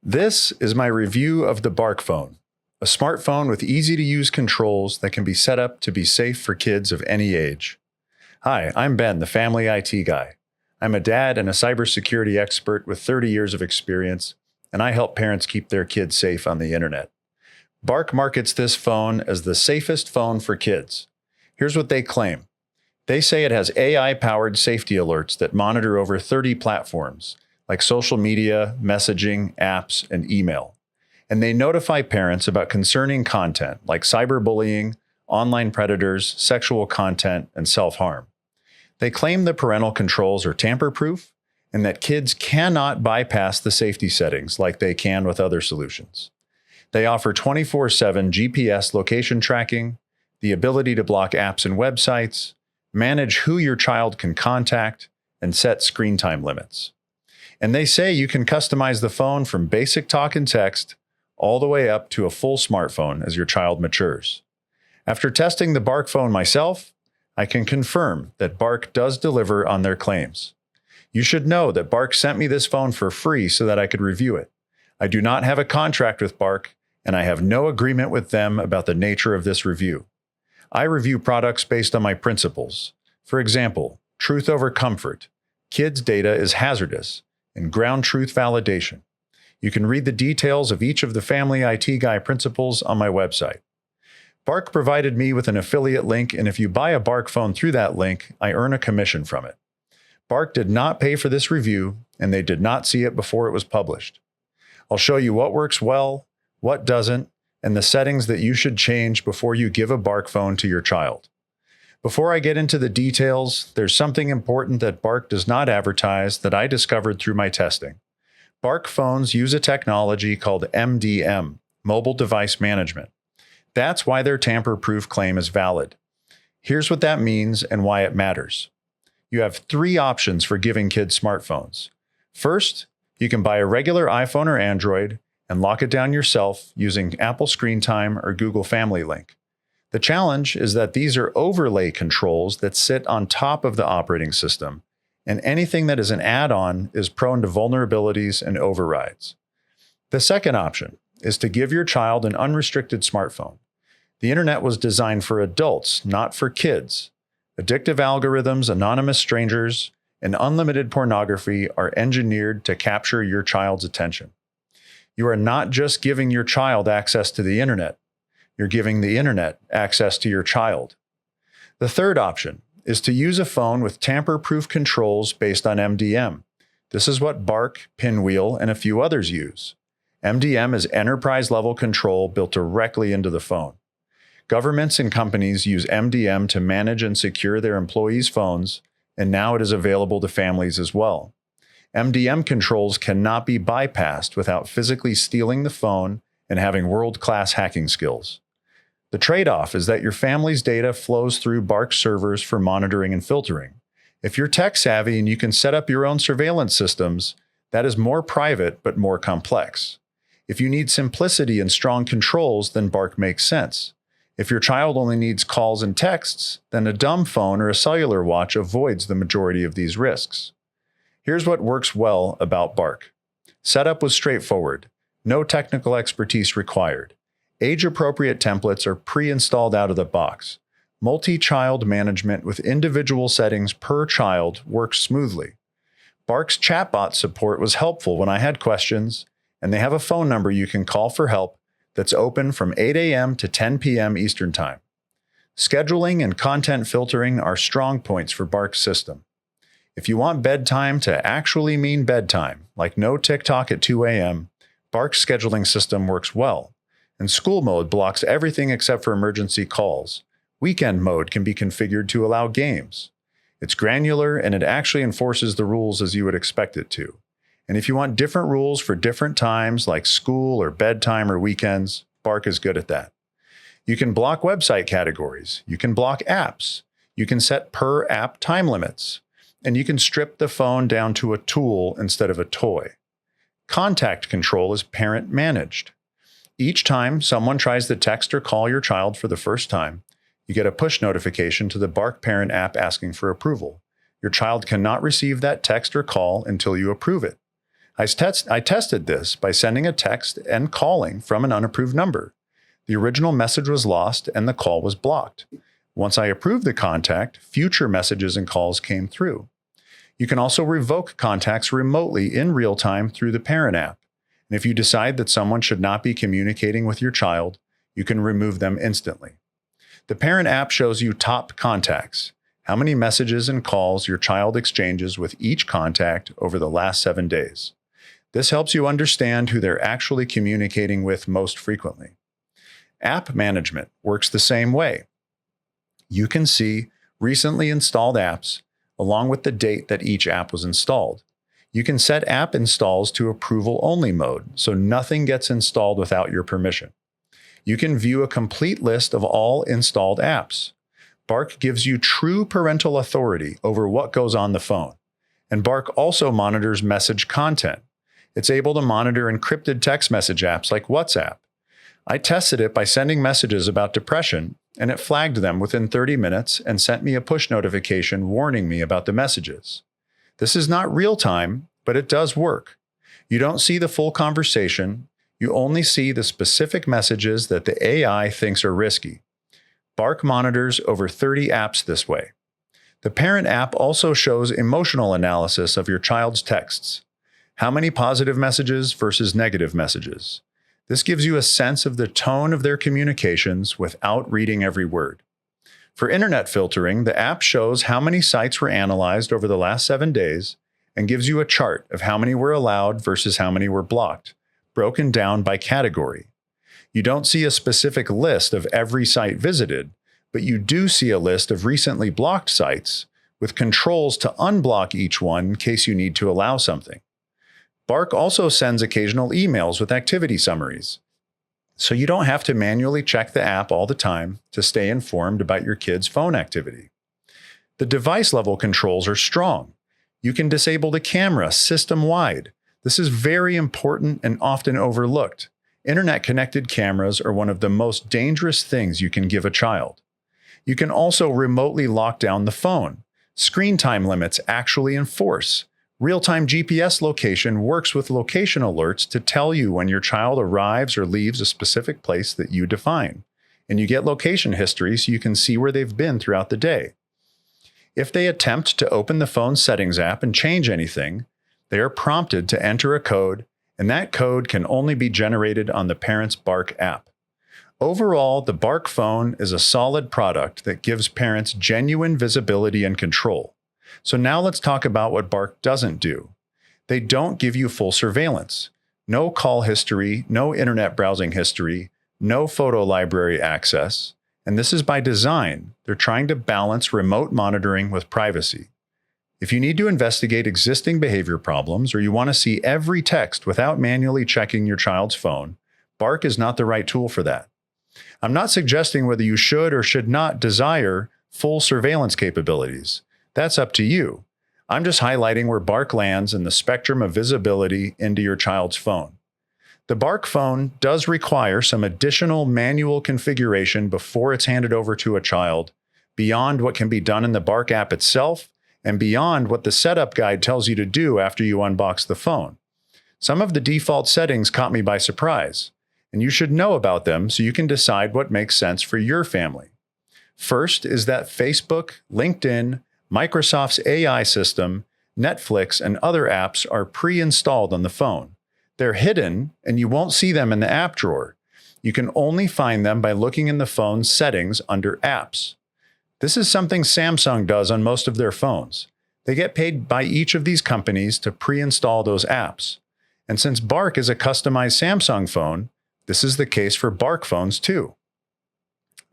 This is my review of the Barkphone, a smartphone with easy-to-use controls that can be set up to be safe for kids of any age. Hi, I'm Ben, the family IT guy. I'm a dad and a cybersecurity expert with 30 years of experience, and I help parents keep their kids safe on the internet. Bark markets this phone as the safest phone for kids. Here's what they claim. They say it has AI-powered safety alerts that monitor over 30 platforms, like social media, messaging, apps, and email. And they notify parents about concerning content like cyberbullying, online predators, sexual content, and self-harm. They claim the parental controls are tamper-proof and that kids cannot bypass the safety settings like they can with other solutions. They offer 24/7 GPS location tracking, the ability to block apps and websites, manage who your child can contact, and set screen time limits. And they say you can customize the phone from basic talk and text all the way up to a full smartphone as your child matures. After testing the Barkphone myself, I can confirm that Bark does deliver on their claims. You should know that Bark sent me this phone for free so that I could review it. I do not have a contract with Bark, and I have no agreement with them about the nature of this review. I review products based on my principles. For example, truth over comfort, kids' data is hazardous, and ground truth validation. You can read the details of each of the Family IT Guy principles on my website. Bark provided me with an affiliate link, and if you buy a Bark phone through that link, I earn a commission from it. Bark did not pay for this review, and they did not see it before it was published. I'll show you what works well, what doesn't, and the settings that you should change before you give a Bark phone to your child. Before I get into the details, there's something important that Bark does not advertise that I discovered through my testing. Bark phones use a technology called MDM, Mobile Device Management. That's why their tamper-proof claim is valid. Here's what that means and why it matters. You have 3 options for giving kids smartphones. First, you can buy a regular iPhone or Android and lock it down yourself using Apple Screen Time or Google Family Link. The challenge is that these are overlay controls that sit on top of the operating system, and anything that is an add-on is prone to vulnerabilities and overrides. The second option is to give your child an unrestricted smartphone. The internet was designed for adults, not for kids. Addictive algorithms, anonymous strangers, and unlimited pornography are engineered to capture your child's attention. You are not just giving your child access to the internet. You're giving the internet access to your child. The third option is to use a phone with tamper-proof controls based on MDM. This is what Bark, Pinwheel, and a few others use. MDM is enterprise-level control built directly into the phone. Governments and companies use MDM to manage and secure their employees' phones, and now it is available to families as well. MDM controls cannot be bypassed without physically stealing the phone and having world-class hacking skills. The trade-off is that your family's data flows through Bark servers for monitoring and filtering. If you're tech-savvy and you can set up your own surveillance systems, that is more private but more complex. If you need simplicity and strong controls, then Bark makes sense. If your child only needs calls and texts, then a dumb phone or a cellular watch avoids the majority of these risks. Here's what works well about Bark. Setup was straightforward. No technical expertise required. Age-appropriate templates are pre-installed out of the box. Multi-child management with individual settings per child works smoothly. Bark's chatbot support was helpful when I had questions, and they have a phone number you can call for help that's open from 8 a.m. to 10 p.m. Eastern Time. Scheduling and content filtering are strong points for Bark's system. If you want bedtime to actually mean bedtime, like no TikTok at 2 a.m., Bark's scheduling system works well. And school mode blocks everything except for emergency calls. Weekend mode can be configured to allow games. It's granular and it actually enforces the rules as you would expect it to. And if you want different rules for different times like school or bedtime or weekends, Bark is good at that. You can block website categories. You can block apps. You can set per app time limits. And you can strip the phone down to a tool instead of a toy. Contact control is parent managed. Each time someone tries to text or call your child for the first time, you get a push notification to the Bark Parent app asking for approval. Your child cannot receive that text or call until you approve it. I tested this by sending a text and calling from an unapproved number. The original message was lost and the call was blocked. Once I approved the contact, future messages and calls came through. You can also revoke contacts remotely in real time through the Parent app. And if you decide that someone should not be communicating with your child, you can remove them instantly. The Parent app shows you top contacts, how many messages and calls your child exchanges with each contact over the last 7 days. This helps you understand who they're actually communicating with most frequently. App management works the same way. You can see recently installed apps along with the date that each app was installed. You can set app installs to approval-only mode, so nothing gets installed without your permission. You can view a complete list of all installed apps. Bark gives you true parental authority over what goes on the phone. And Bark also monitors message content. It's able to monitor encrypted text message apps like WhatsApp. I tested it by sending messages about depression, and it flagged them within 30 minutes and sent me a push notification warning me about the messages. This is not real time, but it does work. You don't see the full conversation. You only see the specific messages that the AI thinks are risky. Bark monitors over 30 apps this way. The Parent app also shows emotional analysis of your child's texts. How many positive messages versus negative messages? This gives you a sense of the tone of their communications without reading every word. For internet filtering, the app shows how many sites were analyzed over the last 7 days and gives you a chart of how many were allowed versus how many were blocked, broken down by category. You don't see a specific list of every site visited, but you do see a list of recently blocked sites with controls to unblock each one in case you need to allow something. Bark also sends occasional emails with activity summaries, so you don't have to manually check the app all the time to stay informed about your kid's phone activity. The device-level controls are strong. You can disable the camera system-wide. This is very important and often overlooked. Internet-connected cameras are one of the most dangerous things you can give a child. You can also remotely lock down the phone. Screen time limits actually enforce. Real-time GPS location works with location alerts to tell you when your child arrives or leaves a specific place that you define. And you get location history so you can see where they've been throughout the day. If they attempt to open the phone settings app and change anything, they are prompted to enter a code, and that code can only be generated on the parent's Bark app. Overall, the Barkphone is a solid product that gives parents genuine visibility and control. So now let's talk about what Bark doesn't do. They don't give you full surveillance. No call history, no internet browsing history, no photo library access. And this is by design. They're trying to balance remote monitoring with privacy. If you need to investigate existing behavior problems or you want to see every text without manually checking your child's phone, Bark is not the right tool for that. I'm not suggesting whether you should or should not desire full surveillance capabilities. That's up to you. I'm just highlighting where Bark lands in the spectrum of visibility into your child's phone. The Barkphone does require some additional manual configuration before it's handed over to a child, beyond what can be done in the Bark app itself and beyond what the setup guide tells you to do after you unbox the phone. Some of the default settings caught me by surprise, and you should know about them so you can decide what makes sense for your family. First is that Facebook, LinkedIn, Microsoft's AI system, Netflix, and other apps are pre-installed on the phone. They're hidden, and you won't see them in the app drawer. You can only find them by looking in the phone's settings under Apps. This is something Samsung does on most of their phones. They get paid by each of these companies to pre-install those apps. And since Bark is a customized Samsung phone, this is the case for Barkphones too.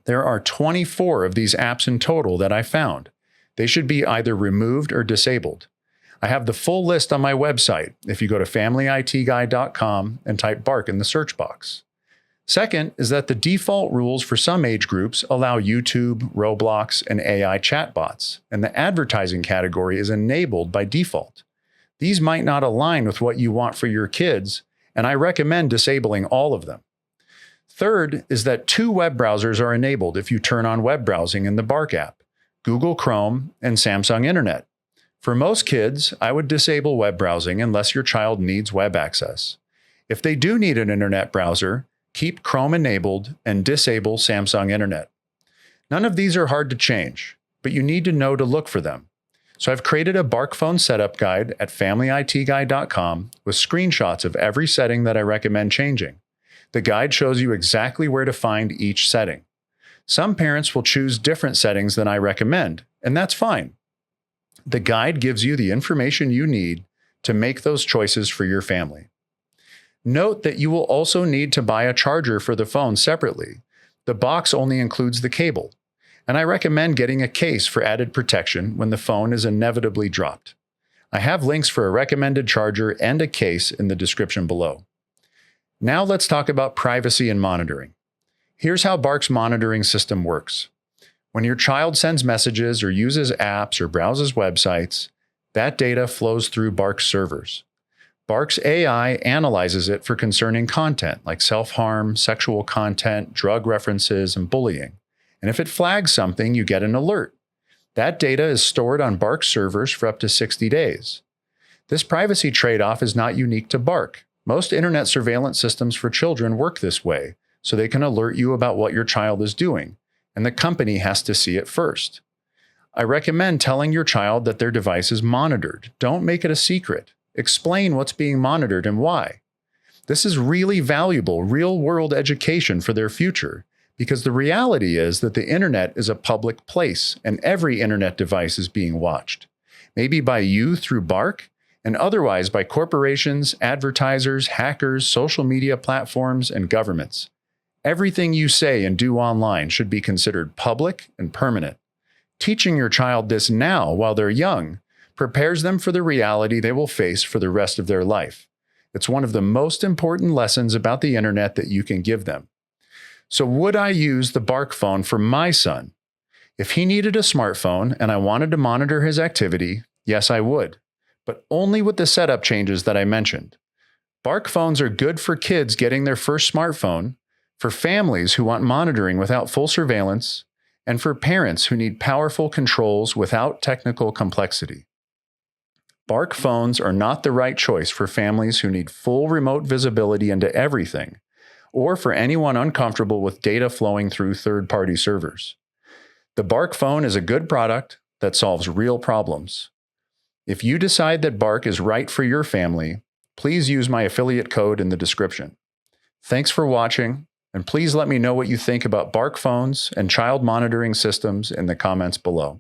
There are 24 of these apps in total that I found. They should be either removed or disabled. I have the full list on my website if you go to familyitguy.com and type Bark in the search box. Second is that the default rules for some age groups allow YouTube, Roblox, and AI chatbots, and the advertising category is enabled by default. These might not align with what you want for your kids, and I recommend disabling all of them. Third is that 2 web browsers are enabled if you turn on web browsing in the Bark app: Google Chrome and Samsung Internet. For most kids, I would disable web browsing unless your child needs web access. If they do need an internet browser, keep Chrome enabled and disable Samsung Internet. None of these are hard to change, but you need to know to look for them. So I've created a Barkphone setup guide at familyitguy.com with screenshots of every setting that I recommend changing. The guide shows you exactly where to find each setting. Some parents will choose different settings than I recommend, and that's fine. The guide gives you the information you need to make those choices for your family. Note that you will also need to buy a charger for the phone separately. The box only includes the cable, and I recommend getting a case for added protection when the phone is inevitably dropped. I have links for a recommended charger and a case in the description below. Now let's talk about privacy and monitoring. Here's how Bark's monitoring system works. When your child sends messages or uses apps or browses websites, that data flows through Bark's servers. Bark's AI analyzes it for concerning content like self-harm, sexual content, drug references, and bullying. And if it flags something, you get an alert. That data is stored on Bark's servers for up to 60 days. This privacy trade-off is not unique to Bark. Most internet surveillance systems for children work this way, so they can alert you about what your child is doing, and the company has to see it first. I recommend telling your child that their device is monitored. Don't make it a secret. Explain what's being monitored and why. This is really valuable, real-world education for their future, because the reality is that the internet is a public place, and every internet device is being watched. Maybe by you through Bark, and otherwise by corporations, advertisers, hackers, social media platforms, and governments. Everything you say and do online should be considered public and permanent. Teaching your child this now while they're young prepares them for the reality they will face for the rest of their life. It's one of the most important lessons about the internet that you can give them. So would I use the Barkphone for my son? If he needed a smartphone and I wanted to monitor his activity, yes, I would, but only with the setup changes that I mentioned. Barkphones are good for kids getting their first smartphone, for families who want monitoring without full surveillance, and for parents who need powerful controls without technical complexity. Barkphones are not the right choice for families who need full remote visibility into everything, or for anyone uncomfortable with data flowing through third-party servers. The Barkphone is a good product that solves real problems. If you decide that Bark is right for your family, please use my affiliate code in the description. Thanks for watching, and please let me know what you think about Barkphones and child monitoring systems in the comments below.